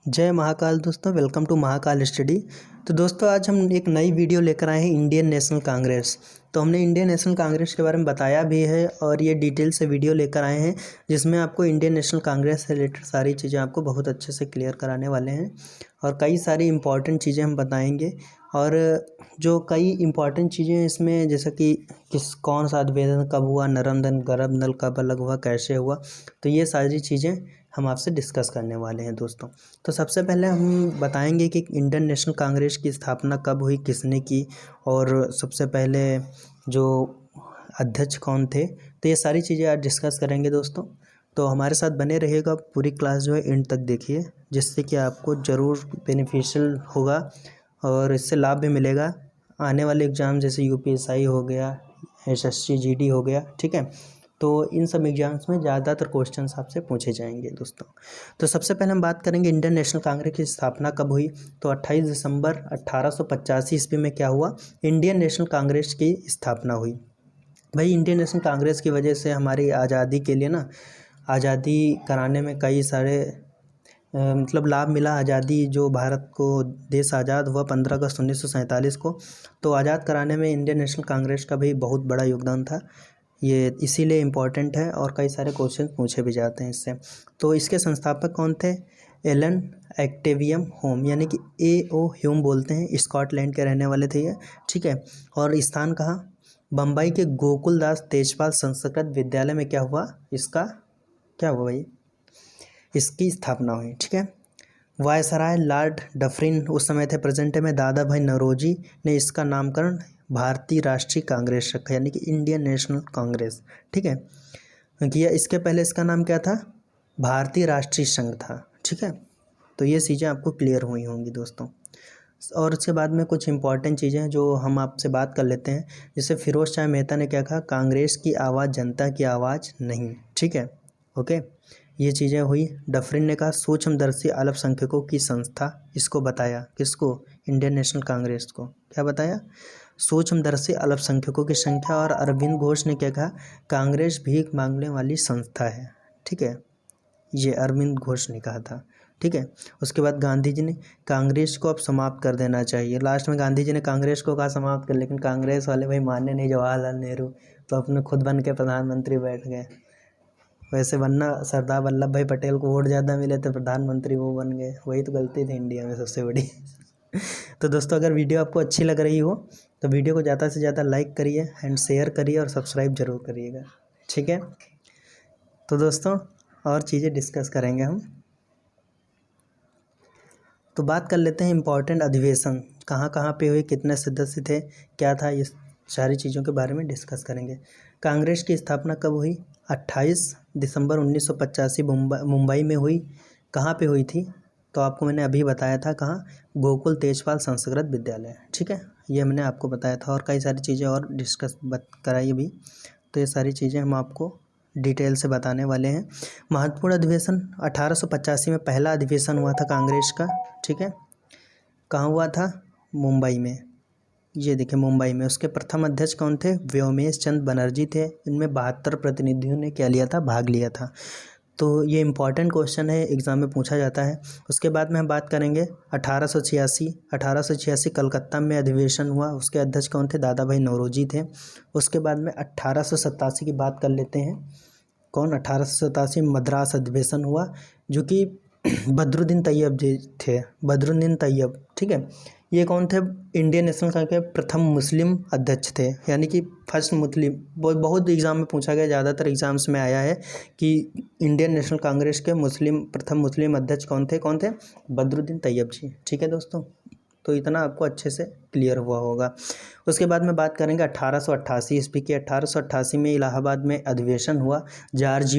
जय महाकाल दोस्तों, welcome to Mahakal study. तो दोस्तों आज हम एक नई वीडियो लेकर आए हैं इंडियन नेशनल कांग्रेस। तो हमने इंडियन नेशनल कांग्रेस के बारे में बताया भी है और ये डिटेल से वीडियो लेकर आए हैं जिसमें आपको इंडियन नेशनल कांग्रेस से रिलेटेड सारी चीज़ें आपको बहुत अच्छे से क्लियर कराने वाले हैं और कई सारी इंपॉर्टेंट चीज़ें हम बताएंगे। और जो कई इंपॉर्टेंट चीज़ें हैं इसमें, जैसे कि कौन सा अधिवेशन कब हुआ, नर्मदा गर्भ नल कब अलग हुआ, कैसे हुआ, तो ये सारी चीज़ें हम आपसे डिस्कस करने वाले हैं दोस्तों। तो सबसे पहले हम बताएंगे कि इंडियन नेशनल कांग्रेस की स्थापना कब हुई, किसने की, और सबसे पहले जो अध्यक्ष कौन थे। तो ये सारी चीज़ें आज डिस्कस करेंगे दोस्तों। तो हमारे साथ बने रहिएगा, पूरी क्लास जो है एंड तक देखिए, जिससे कि आपको ज़रूर बेनिफिशियल होगा और इससे लाभ भी मिलेगा। आने वाले एग्ज़ाम जैसे यूपीएसआई हो गया, एसएससी जीडी हो गया, ठीक है, तो इन सब एग्जाम्स में ज़्यादातर क्वेश्चंस आपसे पूछे जाएंगे दोस्तों। तो सबसे पहले हम बात करेंगे इंडियन नेशनल कांग्रेस की स्थापना कब हुई। तो 28 दिसंबर 1885 ईस्वी में क्या हुआ, इंडियन नेशनल कांग्रेस की स्थापना हुई। भाई इंडियन नेशनल कांग्रेस की वजह से हमारी आज़ादी के लिए ना, आज़ादी कराने में कई सारे मतलब लाभ मिला। आज़ादी जो भारत को देश आज़ाद हुआ 15 अगस्त 1947 को, तो आज़ाद कराने में इंडियन नेशनल कांग्रेस का भी बहुत बड़ा योगदान था। ये इसीलिए इम्पॉर्टेंट है और कई सारे क्वेश्चन पूछे भी जाते हैं इससे। तो इसके संस्थापक कौन थे, एलन एक्टेवियम होम, यानी कि A.O. ह्यूम बोलते हैं, स्कॉटलैंड के रहने वाले थे ये, ठीक है। और स्थान कहाँ, बम्बई के गोकुलदास तेजपाल संस्कृत विद्यालय में क्या हुआ, इसका क्या हुआ भाई, इसकी स्थापना हुई, ठीक है। वायसराय लॉर्ड डफरिन उस समय थे प्रेजेंट में, दादा भाई नौरोजी ने इसका नामकरण भारतीय राष्ट्रीय कांग्रेस रखा, यानी कि इंडियन नेशनल कांग्रेस, ठीक है, किया। इसके पहले इसका नाम क्या था, भारतीय राष्ट्रीय संघ था, ठीक है। तो ये चीज़ें आपको क्लियर हुई होंगी दोस्तों। और उसके बाद में कुछ इंपॉर्टेंट चीज़ें हैं जो हम आपसे बात कर लेते हैं। जैसे फिरोज शाह मेहता ने क्या कहा, कांग्रेस की आवाज़ जनता की आवाज़ नहीं, ठीक है, ओके, ये चीज़ें हुई। डफरिन ने कहा सूक्ष्मदर्शी अल्पसंख्यकों की संस्था, इसको बताया, किसको, इंडियन नेशनल कांग्रेस को, क्या बताया, सूक्ष्मदर्शी अल्पसंख्यकों की संख्या। और अरविंद घोष ने क्या कहा, कांग्रेस भीख मांगने वाली संस्था है, ठीक है, ये अरविंद घोष ने कहा था, ठीक है। उसके बाद गांधी जी ने कांग्रेस को अब समाप्त कर देना चाहिए। लास्ट में गांधी जी ने कांग्रेस को कहा समाप्त कर, लेकिन कांग्रेस वाले भाई माने नहीं, जवाहरलाल नेहरू, तो अपने खुद बन के प्रधानमंत्री बैठ गए। वैसे बनना, सरदार वल्लभ भाई पटेल को वोट ज़्यादा मिले तो प्रधानमंत्री वो बन गए, वही तो गलती थी इंडिया में सबसे बड़ी। तो दोस्तों अगर वीडियो आपको अच्छी लग रही हो तो वीडियो को ज़्यादा से ज़्यादा लाइक करिए एंड शेयर करिए और सब्सक्राइब जरूर करिएगा, ठीक है। तो दोस्तों और चीज़ें डिस्कस करेंगे हम। तो बात कर लेते हैं इम्पॉर्टेंट अधिवेशन कहाँ कहाँ पे हुए, कितने सदस्य थे, क्या था, ये सारी चीज़ों के बारे में डिस्कस करेंगे। कांग्रेस की स्थापना कब हुई, 28 दिसंबर 1985 मुंबई में हुई। कहाँ पे हुई थी, तो आपको मैंने अभी बताया था, कहाँ, गोकुल तेजपाल संस्कृत विद्यालय, ठीक है, ये मैंने आपको बताया था। और कई सारी चीज़ें और डिस्कस कराई अभी, तो ये सारी चीज़ें हम आपको डिटेल से बताने वाले हैं। महत्वपूर्ण अधिवेशन 1885 में पहला अधिवेशन हुआ था कांग्रेस का, ठीक है, कहाँ हुआ था, मुंबई में, ये देखिए मुंबई में। उसके प्रथम अध्यक्ष कौन थे, व्योमेश चंद्र बनर्जी थे। इनमें 72 प्रतिनिधियों ने क्या लिया था, भाग लिया था। तो ये इंपॉर्टेंट क्वेश्चन है, एग्ज़ाम में पूछा जाता है। उसके बाद में हम बात करेंगे 1886 कलकत्ता में अधिवेशन हुआ। उसके अध्यक्ष कौन थे, दादा भाई नौरोजी थे। उसके बाद में 1887 की बात कर लेते हैं, कौन, 1887 मद्रास अधिवेशन हुआ, जो कि बदरुद्दीन तैयब जी थे, बदरुद्दीन तैयब, ठीक है। ये कौन थे, इंडियन नेशनल कांग्रेस के प्रथम मुस्लिम अध्यक्ष थे, यानी कि फर्स्ट मुस्लिम। बहुत एग्ज़ाम में पूछा गया, ज़्यादातर एग्ज़ाम्स में आया है कि इंडियन नेशनल कांग्रेस के प्रथम मुस्लिम अध्यक्ष कौन थे, बदरुद्दीन तैयब जी, ठीक है दोस्तों। तो इतना आपको अच्छे से क्लियर हुआ होगा। उसके बाद में बात करेंगे 1888 ईस्वी की। 1888 में इलाहाबाद में अधिवेशन हुआ। जॉर्ज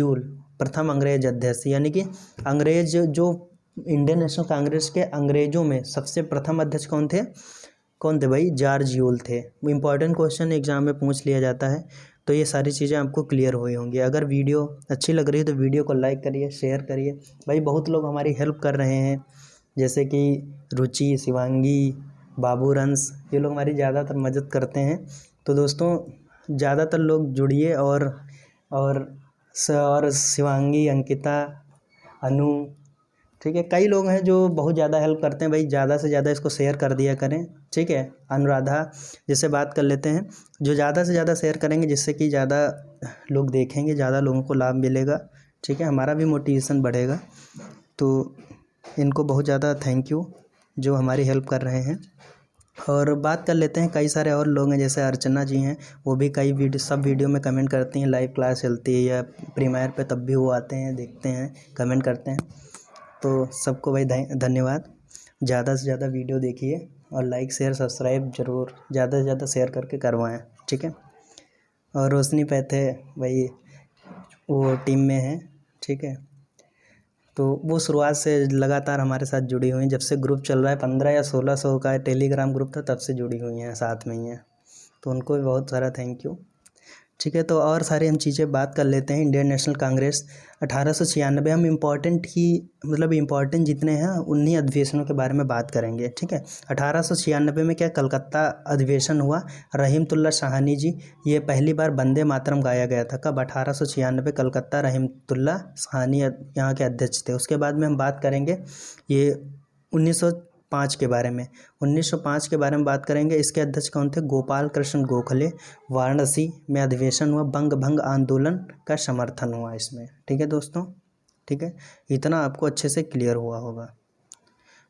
प्रथम अंग्रेज अध्यक्ष, यानी कि अंग्रेज जो इंडियन नेशनल कांग्रेस के अंग्रेजों में सबसे प्रथम अध्यक्ष कौन थे भाई, जॉर्ज थे। वो इंपॉर्टेंट क्वेश्चन एग्जाम में पूछ लिया जाता है। तो ये सारी चीज़ें आपको क्लियर हुई होंगी। अगर वीडियो अच्छी लग रही है तो वीडियो को लाइक करिए, शेयर करिए। भाई बहुत लोग हमारी हेल्प कर रहे हैं, जैसे कि रुचि, शिवांगी, बाबूरंश, ये लोग हमारी ज़्यादातर मदद करते हैं। तो दोस्तों ज़्यादातर लोग जुड़िए और शिवांगी, अंकिता, अनु, ठीक है। कई लोग हैं जो बहुत ज़्यादा हेल्प करते हैं, भाई ज़्यादा से ज़्यादा इसको शेयर कर दिया करें, ठीक है। अनुराधा जिससे बात कर लेते हैं, जो ज़्यादा से ज़्यादा शेयर करेंगे जिससे कि ज़्यादा लोग देखेंगे, ज़्यादा लोगों को लाभ मिलेगा, ठीक है, हमारा भी मोटिवेशन बढ़ेगा। तो इनको बहुत ज़्यादा थैंक यू जो हमारी हेल्प कर रहे हैं। और बात कर लेते हैं, कई सारे और लोग हैं जैसे अर्चना जी हैं, वो भी कई सब वीडियो में कमेंट करती हैं, लाइव क्लास चलती है या प्रीमियर पे तब भी वो आते हैं, देखते हैं, कमेंट करते हैं। तो सबको भाई धन्यवाद। ज़्यादा से ज़्यादा वीडियो देखिए और लाइक शेयर सब्सक्राइब ज़रूर ज़्यादा से ज़्यादा शेयर करके करवाएं, ठीक है। और रोशनी पैथे भाई वो टीम में है, ठीक है। तो वो शुरुआत से लगातार हमारे साथ जुड़ी हुई हैं, जब से ग्रुप चल रहा है 15 या 1600 का टेलीग्राम ग्रुप था तब से जुड़ी हुई हैं, साथ में ही हैं। तो उनको भी बहुत सारा थैंक यू, ठीक है। तो और सारी हम चीज़ें बात कर लेते हैं। इंडियन नेशनल कांग्रेस 1896, हम इम्पॉर्टेंट ही मतलब इम्पॉर्टेंट जितने हैं उन्हीं अधिवेशनों के बारे में बात करेंगे, ठीक है। 1896 में क्या कलकत्ता अधिवेशन हुआ, रहीमतुल्ला शाहानी जी, ये पहली बार वंदे मातरम गाया गया था। कब? 1896 कलकत्ता, रहीमतुल्ला शाहानी यहाँ के अध्यक्ष थे। उसके बाद में हम बात करेंगे ये 1905 के बारे में। 1905 के बारे में बात करेंगे, इसके अध्यक्ष कौन थे? गोपाल कृष्ण गोखले। वाराणसी में अधिवेशन हुआ, बंग भंग आंदोलन का समर्थन हुआ इसमें, ठीक है दोस्तों, ठीक है। इतना आपको अच्छे से क्लियर हुआ होगा।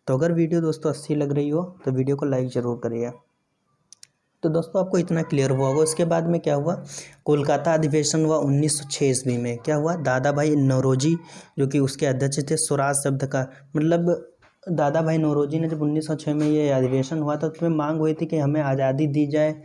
तो अगर वीडियो दोस्तों अच्छी लग रही हो तो वीडियो को लाइक ज़रूर करिए। तो दोस्तों आपको इतना क्लियर हुआ होगा। उसके बाद में क्या हुआ, कोलकाता अधिवेशन हुआ 1906 ईस्वी में। क्या हुआ? दादा भाई नौरोजी जो कि उसके अध्यक्ष थे, स्वराज शब्द का मतलब दादा भाई नौरोजी ने जब 1906 में ये अधिवेशन हुआ था, उसमें मांग हुई थी कि हमें आज़ादी दी जाए।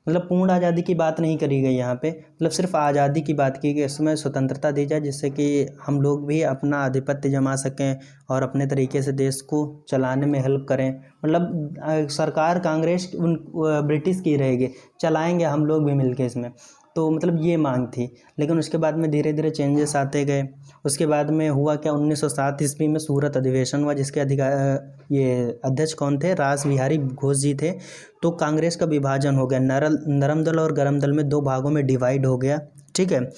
मतलब पूर्ण आज़ादी की बात नहीं करी गई यहाँ पे, मतलब सिर्फ आज़ादी की बात की गई, इसमें स्वतंत्रता दी जाए जिससे कि हम लोग भी अपना आधिपत्य जमा सकें और अपने तरीके से देश को चलाने में हेल्प करें। मतलब सरकार कांग्रेस ब्रिटिश की रहेगी, चलाएंगे हम लोग भी मिलके इसमें। तो मतलब ये मांग थी, लेकिन उसके बाद में धीरे धीरे चेंजेस आते गए। उसके बाद में हुआ क्या, 1907 ईस्वी में सूरत अधिवेशन हुआ जिसके ये अध्यक्ष कौन थे? रास बिहारी घोष जी थे। तो कांग्रेस का विभाजन हो गया, नरम दल और गरम दल में दो भागों में डिवाइड हो गया, ठीक है।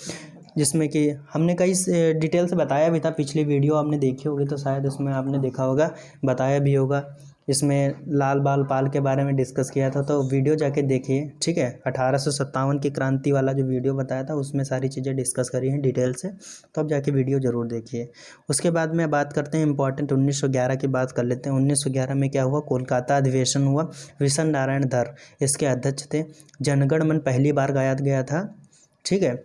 जिसमें कि हमने कई डिटेल से बताया भी था, पिछली वीडियो आपने देखी होगी तो शायद उसमें आपने देखा होगा, बताया भी होगा। इसमें लाल बाल पाल के बारे में डिस्कस किया था, तो वीडियो जाके देखिए, ठीक है। 1857 की क्रांति वाला जो वीडियो बताया था उसमें सारी चीज़ें डिस्कस करी हैं डिटेल से, तो अब जाके वीडियो ज़रूर देखिए। उसके बाद में बात करते हैं इंपॉर्टेंट 1911 की बात कर लेते हैं। 1911 में क्या हुआ, कोलकाता अधिवेशन हुआ, विशन नारायण धर इसके अध्यक्ष थे। जनगण मन पहली बार गाया गया था, ठीक है।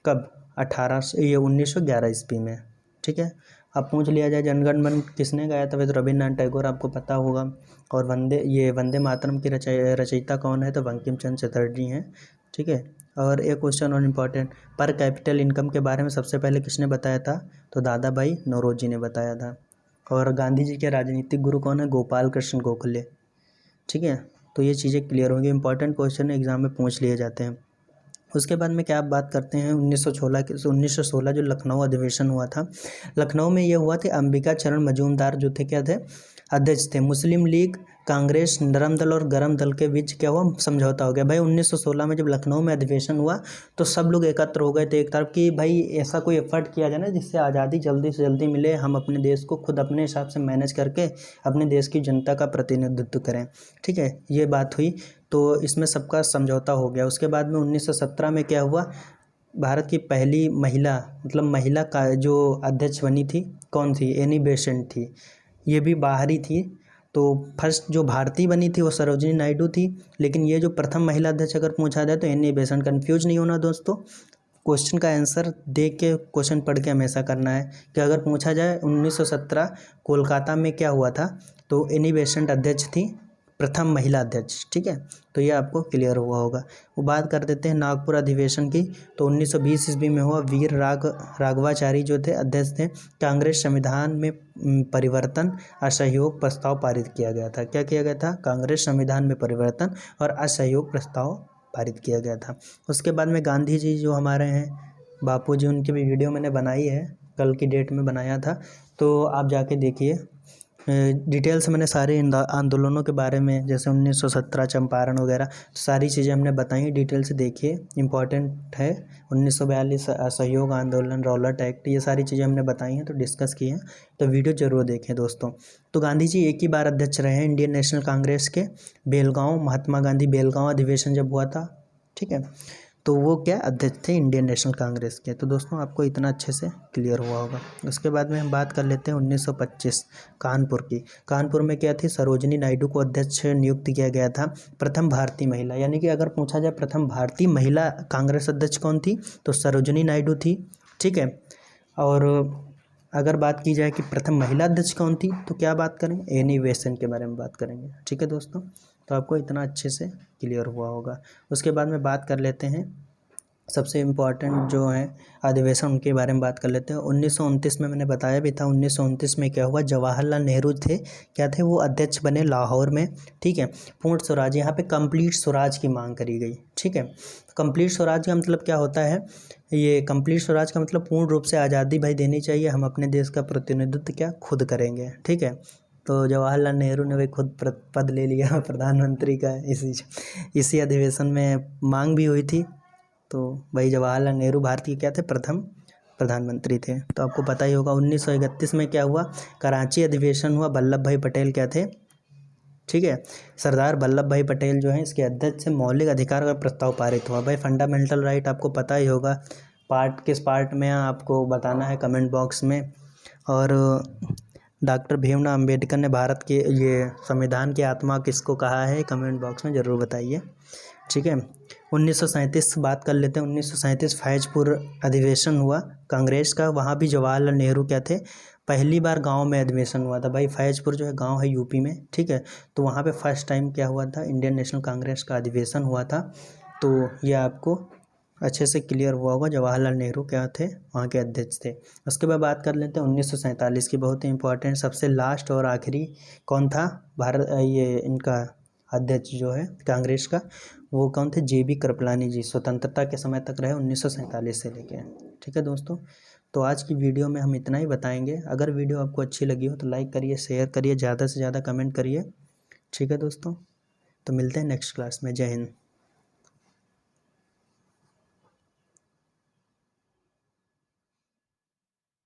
कब? 1911 ईस्वी में, ठीक है। अब पूछ लिया जाए जनगण मन किसने गाया था, तो रविन्द्रनाथ टैगोर आपको पता होगा। और वंदे मातरम की रचयिता कौन है, तो बंकिम चंद्र चटर्जी हैं, ठीक है। और एक क्वेश्चन और इम्पॉर्टेंट, पर कैपिटल इनकम के बारे में सबसे पहले किसने बताया था, तो दादा भाई नौरोजी ने बताया था। और गांधी जी के राजनीतिक गुरु कौन है, गोपाल कृष्ण गोखले, ठीक है। तो ये चीज़ें क्लियर होंगी, इंपॉर्टेंट क्वेश्चन एग्जाम में पूछ लिए जाते हैं। उसके बाद में क्या आप बात करते हैं 1916 जो लखनऊ अधिवेशन हुआ था। लखनऊ में ये हुआ थे, अंबिका चरण मजूमदार जो थे क्या थे, अध्यक्ष थे। मुस्लिम लीग, कांग्रेस, नरम दल और गरम दल के बीच क्या हुआ, समझौता हो गया। भाई 1916 में जब लखनऊ में अधिवेशन हुआ तो सब लोग एकत्र हो गए थे एक तरफ कि भाई ऐसा कोई एफर्ट किया जाए ना जिससे आज़ादी जल्दी से जल्दी मिले, हम अपने देश को खुद अपने हिसाब से मैनेज करके अपने देश की जनता का प्रतिनिधित्व करें, ठीक है। ये बात हुई, तो इसमें सबका समझौता हो गया। उसके बाद में 1917 में क्या हुआ, भारत की पहली महिला मतलब महिला का जो अध्यक्ष बनी थी, कौन थी, एनी बेसेंट थी। ये भी बाहरी थी, तो फर्स्ट जो भारतीय बनी थी वो सरोजिनी नायडू थी, लेकिन ये जो प्रथम महिला अध्यक्ष अगर पूछा जाए तो एनी बेसेंट। कन्फ्यूज नहीं होना दोस्तों, क्वेश्चन का आंसर देख के क्वेश्चन पढ़ के हमेशा करना है कि अगर पूछा जाए 1917 कोलकाता में क्या हुआ था, तो एनी बेसेंट अध्यक्ष थी, प्रथम महिला अध्यक्ष, ठीक है। तो ये आपको क्लियर हुआ होगा। वो बात कर देते हैं नागपुर अधिवेशन की, तो 1920 ईस्वी में हुआ। वीर राघवाचारी जो थे अध्यक्ष थे। कांग्रेस संविधान में परिवर्तन, असहयोग प्रस्ताव पारित किया गया था। क्या किया गया था, कांग्रेस संविधान में परिवर्तन और असहयोग प्रस्ताव पारित किया गया था। उसके बाद में गांधी जी जो हमारे हैं बापू जी, उनकी भी वीडियो मैंने बनाई है, कल की डेट में बनाया था, तो आप जाके देखिए। डिटेल से मैंने सारे आंदोलनों के बारे में, जैसे 1917 चंपारण वगैरह, तो सारी चीज़ें हमने बताई। डिटेल से देखिए, इम्पॉर्टेंट है। 1942 असहयोग आंदोलन, रॉलट एक्ट, ये सारी चीज़ें हमने बताई हैं, तो डिस्कस की हैं, तो वीडियो ज़रूर देखें दोस्तों। तो गांधी जी एक ही बार अध्यक्ष रहे हैं इंडियन नेशनल कांग्रेस के, बेलगांव, महात्मा गांधी बेलगांव अधिवेशन जब हुआ था, ठीक है, तो वो क्या अध्यक्ष थे इंडियन नेशनल कांग्रेस के। तो दोस्तों आपको इतना अच्छे से क्लियर हुआ होगा। उसके बाद में हम बात कर लेते हैं 1925 कानपुर की। कानपुर में क्या थी, सरोजनी नायडू को अध्यक्ष नियुक्त किया गया था, प्रथम भारतीय महिला। यानी कि अगर पूछा जाए प्रथम भारतीय महिला कांग्रेस अध्यक्ष कौन थी, तो सरोजनी नायडू थी, ठीक है। और अगर बात की जाए कि प्रथम महिला अध्यक्ष कौन थी, तो क्या बात करेंगे, एनी बेसेंट के बारे में बात करेंगे, ठीक है दोस्तों। तो आपको इतना अच्छे से क्लियर हुआ होगा। उसके बाद में बात कर लेते हैं सबसे इम्पॉर्टेंट जो है अधिवेशन, उनके बारे में बात कर लेते हैं। 1929 में मैंने बताया भी था। 1929 में क्या हुआ, जवाहरलाल नेहरू थे, क्या थे वो, अध्यक्ष बने लाहौर में, ठीक है। पूर्ण स्वराज, यहाँ पे कंप्लीट स्वराज की मांग करी गई, ठीक है। कंप्लीट स्वराज का मतलब क्या होता है, ये कंप्लीट स्वराज का मतलब पूर्ण रूप से आज़ादी भाई देनी चाहिए, हम अपने देश का प्रतिनिधित्व क्या खुद करेंगे, ठीक है। तो जवाहरलाल नेहरू ने भी खुद पद ले लिया प्रधानमंत्री का, इसी अधिवेशन में मांग भी हुई थी। तो भाई जवाहरलाल नेहरू भारत के क्या थे, प्रथम प्रधानमंत्री थे। तो आपको पता ही होगा 1931 में क्या हुआ, कराची अधिवेशन हुआ, वल्लभ भाई पटेल क्या थे, ठीक है, सरदार वल्लभ भाई पटेल जो हैं इसके अध्यक्ष से मौलिक अधिकार का प्रस्ताव पारित हुआ। भाई फंडामेंटल राइट आपको पता ही होगा, पार्ट किस पार्ट में आपको बताना है कमेंट बॉक्स में। और डॉक्टर भीमराव अंबेडकर ने भारत के ये संविधान की आत्मा किसको कहा है, कमेंट बॉक्स में ज़रूर बताइए, ठीक है। 1937 बात कर लेते हैं। 1937 फैजपुर अधिवेशन हुआ कांग्रेस का, वहाँ भी जवाहरलाल नेहरू क्या थे, पहली बार गांव में अधिवेशन हुआ था। भाई फैजपुर जो है गांव है यूपी में, ठीक है। तो वहाँ पे फर्स्ट टाइम क्या हुआ था, इंडियन नेशनल कांग्रेस का अधिवेशन हुआ था। तो ये आपको अच्छे से क्लियर हुआ होगा, जवाहरलाल नेहरू क्या थे, वहाँ के अध्यक्ष थे। उसके बाद बात कर लेते हैं 1947 की, बहुत ही इंपॉर्टेंट, सबसे लास्ट और आखिरी कौन था भारत, ये इनका अध्यक्ष जो है कांग्रेस का, वो कौन थे, JB कृपलानी जी, स्वतंत्रता के समय तक रहे 1947 से लेके, ठीक है दोस्तों। तो आज की वीडियो में हम इतना ही बताएंगे। अगर वीडियो आपको अच्छी लगी हो तो लाइक करिए, शेयर करिए, ज़्यादा से ज़्यादा कमेंट करिए, ठीक है दोस्तों। तो मिलते हैं नेक्स्ट क्लास में। जय हिंद।